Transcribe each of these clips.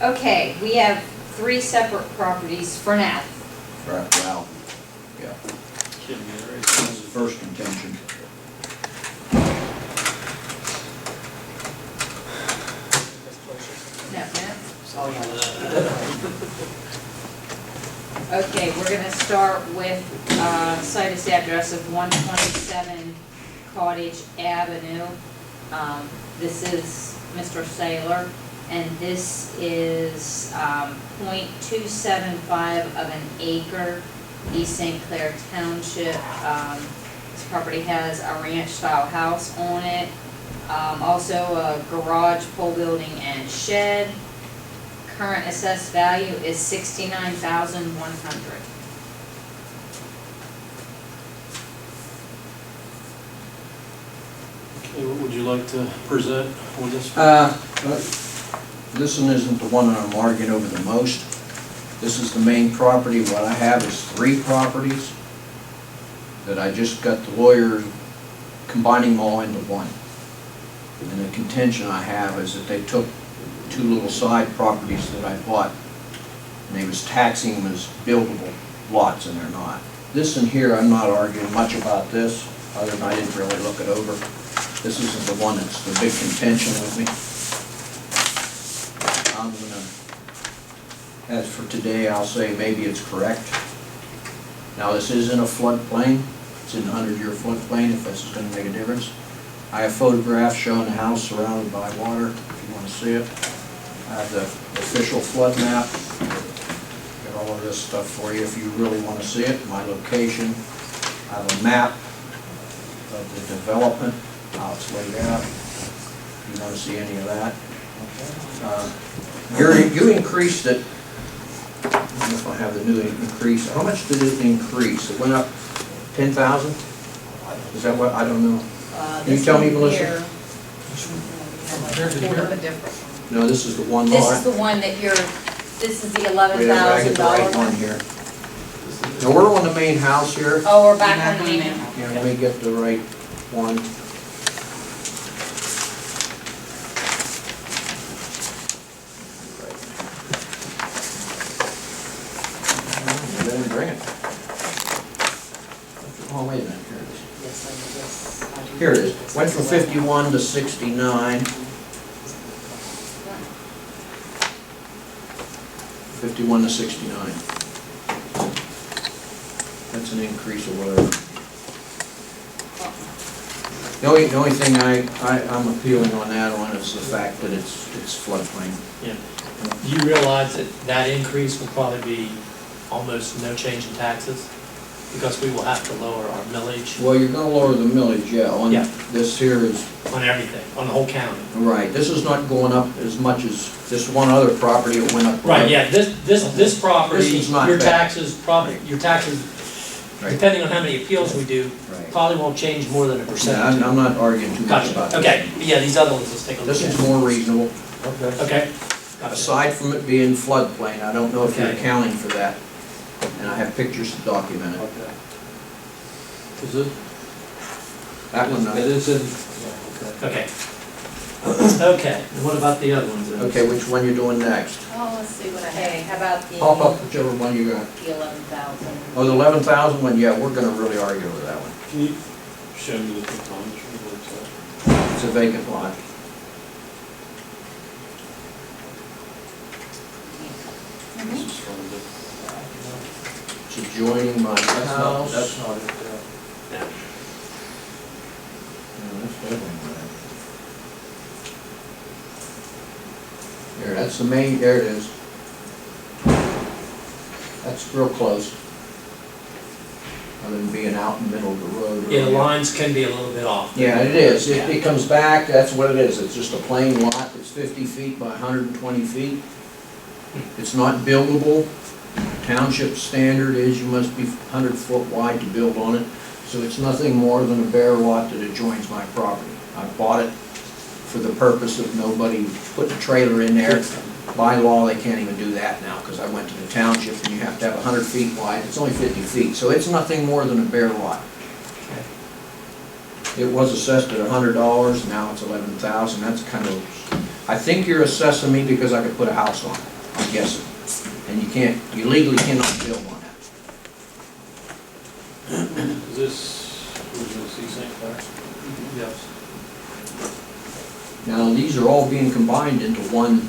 Okay, we have 3 separate properties for now. Right, wow, yeah. This is the first contention. No. Okay, we're gonna start with, site is the address of 127 Cottage Avenue. This is Mr. Saylor, and this is, .275 of an acre, East St. Clair Township. This property has a ranch-style house on it, also a garage, pole building, and shed. Current assessed value is $69,100. Okay, what would you like to present with this? This one isn't the one that I'm arguing over the most. This is the main property. What I have is 3 properties that I just got the lawyer combining them all into one. And the contention I have is that they took 2 little side properties that I bought, and they was taxing them as buildable lots, and they're not. This in here, I'm not arguing much about this, other than I didn't really look it over. This isn't the one that's the big contention with me. I'm gonna, as for today, I'll say maybe it's correct. Now, this is in a floodplain. It's in a 100-year floodplain, if this is gonna make a difference. I have photographs showing the house surrounded by water, if you want to see it. I have the official flood map. Got all of this stuff for you if you really want to see it. My location. I have a map of the development, how it's laid out. If you want to see any of that. You increased it. I don't know if I have the new increase. How much did it increase? It went up 10,000? Is that what? I don't know. Can you tell me, Melissa? No, this is the one lot. This is the one that this is the Wait, I get the right one $11,000. here. Now, we're on the main house here. Oh, we're back on the main. Yeah, let me get the right one. I didn't bring it. Oh, wait a minute, here it is. Here it is. Went from 51 to 69. 51 to 69. That's an increase of whatever. The only thing I'm appealing on that one is the fact that it's floodplain. Yeah. Do you realize that that increase will probably be almost no change in taxes? Because we will have to lower our millage Well, you're gonna lower the millage, yeah, on Yeah. this here is, on everything, on the whole county. right, this is not going up as much as this one other property that went up. Right, yeah, this property, This is not your bad. taxes, Right. depending on how many appeals we do, Right. probably won't change more than a Yeah, percent. I'm not arguing too much about Gotcha, this. okay, yeah, these other ones, let's take a look This is at. more reasonable. Okay, gotcha. Aside from it being floodplain, I don't know if you're Okay. accounting for that, and I have pictures to document it. Is it? That one, It is in, Okay. Okay, and what about the other ones? then? okay, which one you doing next? Oh, let's see what I have. Okay, how about Pop up whichever one you got. the 11,000? Oh, the 11,000 one, yeah, we're gonna really argue over that one. can you show me the components? It's a vacant lot. This is from the, It's adjoining my house. that's not it, Yeah, that's definitely right. There, that's the main, there it is. That's real close. Other than being out in the middle of the road. Yeah, the lines can be a little bit off. Yeah, it is. It comes back, that's what it is. It's just a plain lot. It's 50 feet by 120 feet. It's not buildable. Township standard is you must be 100 foot wide to build on it. So it's nothing more than a bare lot that adjoins my property. I bought it for the purpose of nobody putting a trailer in there. By law, they can't even do that now because I went to the township and you have to have 100 feet wide. It's only 50 feet, so it's nothing more than a bare lot. It was assessed at $100, now it's $11,000. That's kind of I think you're assessing me because I could put a house on it, I'm guessing. And you legally cannot build on that. Is this original C. St. Clair? Yes. Now, these are all being combined into one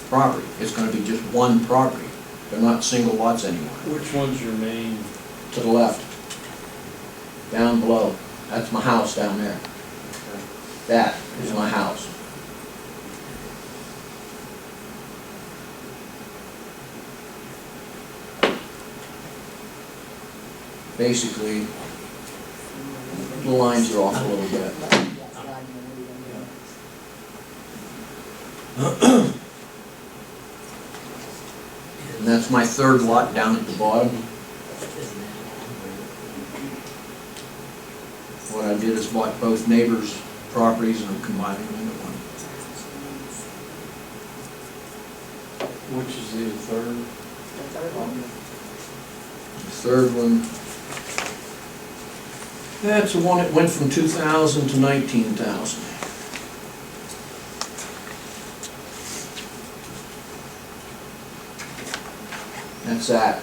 property. It's gonna be just one property. They're not single lots anymore. Which one's your main? To the left, down below, that's my house down there. That is my house. Basically, the lines are off a little bit. And that's my third lot down at the bottom. What I did is bought both neighbors' properties and I'm combining them into one. Which is the third? The third one, that's the one that went from 2,000 to 19,000. That's that.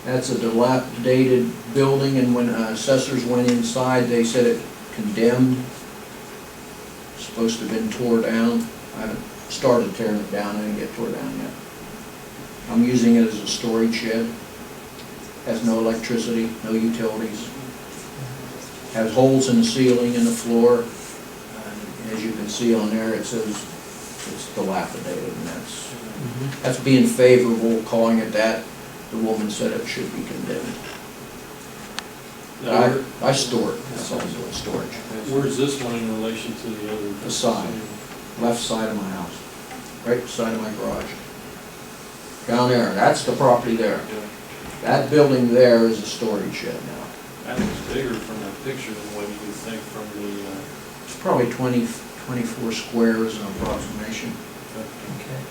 That's a dilapidated building, and when assessors went inside, they said it condemned. Supposed to have been tore down. I haven't started tearing it down, I didn't get tore down yet. I'm using it as a storage shed. Has no electricity, no utilities. Has holes in the ceiling and the floor. And as you can see on there, it says it's dilapidated, and that's being favorable, calling it that. The woman said it should be condemned. I store it, that's all I'm doing, storage. Where's this one in relation to the other? The side. Left side of my house, right beside of my garage. Down there, that's the property there. Yeah. That building there is a storage shed now. That looks bigger from that picture than what you would think from the, It's probably 24 squares in approximation. Okay.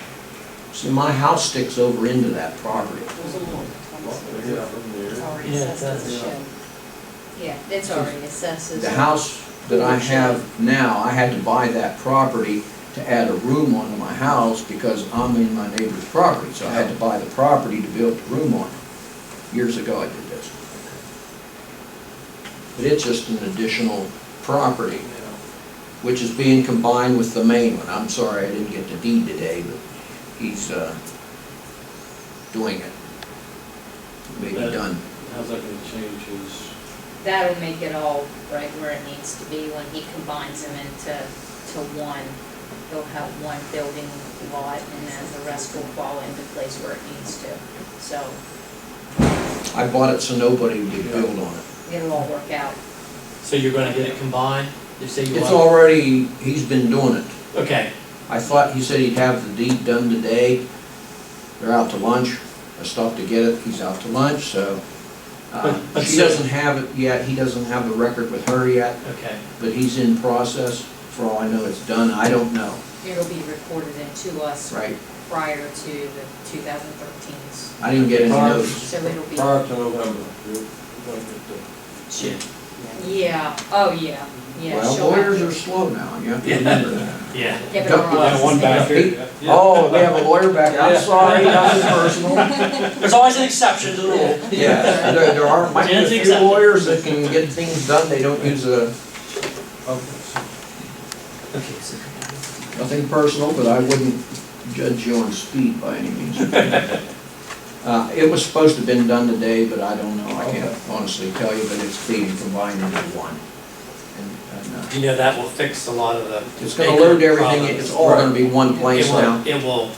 See, my house sticks over into that property. bigger from there. It's already Yeah, it assessed as a does. shed. Yeah, it's already assessed as. The house that I have now, I had to buy that property to add a room onto my house because I'm in my neighbor's property. So I had to buy the property to build the room on. Years ago I did this. But it's just an additional property, which is being combined with the main one. I'm sorry I didn't get the deed today, but he's doing it. Maybe done. How's that gonna change his? That'll make it all right where it needs to be when he combines them into one. He'll have one building lot and then the rest will fall into place where it needs to. So I bought it so nobody would build on it. it'll all work out. So you're gonna get it combined? You say you It's want? already, he's been doing it. Okay, I thought, he said he'd have the deed done today. They're out to lunch. I stopped to get it, he's out to lunch, so. But She so- doesn't have it yet, he doesn't have the record with her yet, okay. but he's in process. For all I know, it's done, I don't know, It'll be recorded into us right? prior to the 2013s. I didn't get any notice. So it'll be, Prior to November, you're gonna get the. Shit. yeah, oh yeah, yeah. Well, she'll have lawyers to- are slow now, you have to remember that. Yeah. Yeah, but Don't- we're Yeah, one back here. Oh, we have a lawyer back, I'm sorry, nothing personal. There's always an exception to the rule. Yeah, there are, might be a Jen's few accepted. lawyers that can get things done, they don't use a, Okay, so. nothing personal, but I wouldn't judge you on speed by any means. It was supposed to have been done today, but I don't know, I can't honestly tell you, but it's being combined into one. And, You know, that will fix a lot of the. it's gonna load everything, it's all gonna be one place It will- now. It will,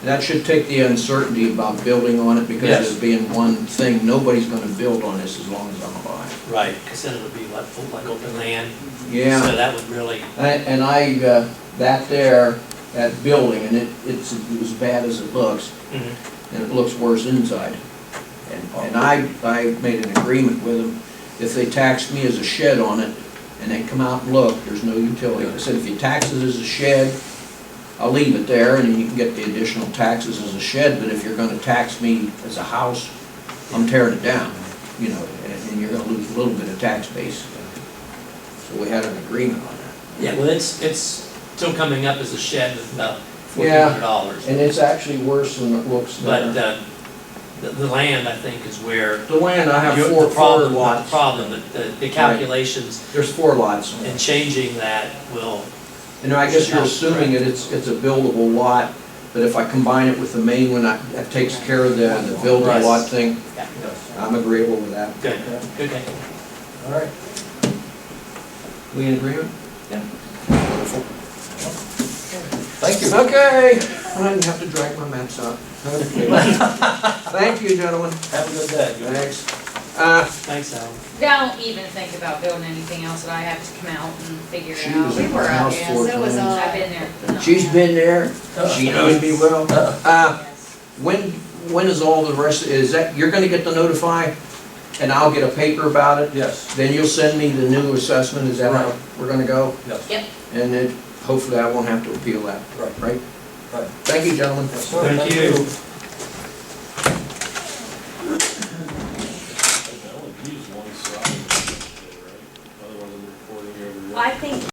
That should take the uncertainty about building on it, because Yes. there's being one thing, nobody's gonna build on this as long as I'm alive. right, because then it'll be like open land. Yeah. So that would really, And I, that there, that building, and it's as bad as it looks, and it looks worse inside. And I made an agreement with them, if they taxed me as a shed on it, and they come out and look, there's no utility. I said, if you tax it as a shed, I'll leave it there, and then you can get the additional taxes as a shed, but if you're gonna tax me as a house, I'm tearing it down, you know, and you're gonna lose a little bit of tax base. So we had an agreement on that. yeah, well, it's still coming up as a shed with about Yeah. $1,400. And it's actually worse than it looks But, there. the land, I think, is where. The land, I have your- four the problem- lots. The problem, the calculations There's 4 lots. and changing that will, And I guess you're assuming it's a buildable lot, but if I combine it with the main one, that takes care of the buildable Right. lot thing. yeah, I'm agreeable with that. good, okay. All right. We in agreement? Yeah. Wonderful. Thank you. Okay, I didn't have to drag my maps out. Okay. Thank you, gentlemen. Have a good day. Thanks. Thanks, Alan. Don't even think about building anything else that I have to come out and figure She it out. was We in were my out, house yeah, 4 so was times. I've been there. No. She's been there, she knows me well. Yes. When is all the rest, is that, you're gonna get the notify, and I'll get a paper about it? Yes. Then you'll send me the new assessment, is that how Right. we're gonna go? Yes. Yep. And then, hopefully I won't have to appeal that, Right. right? Right. Thank you, gentlemen. Yes, sir. Thank you. I only use one side, right? Otherwise I'm recording every. I think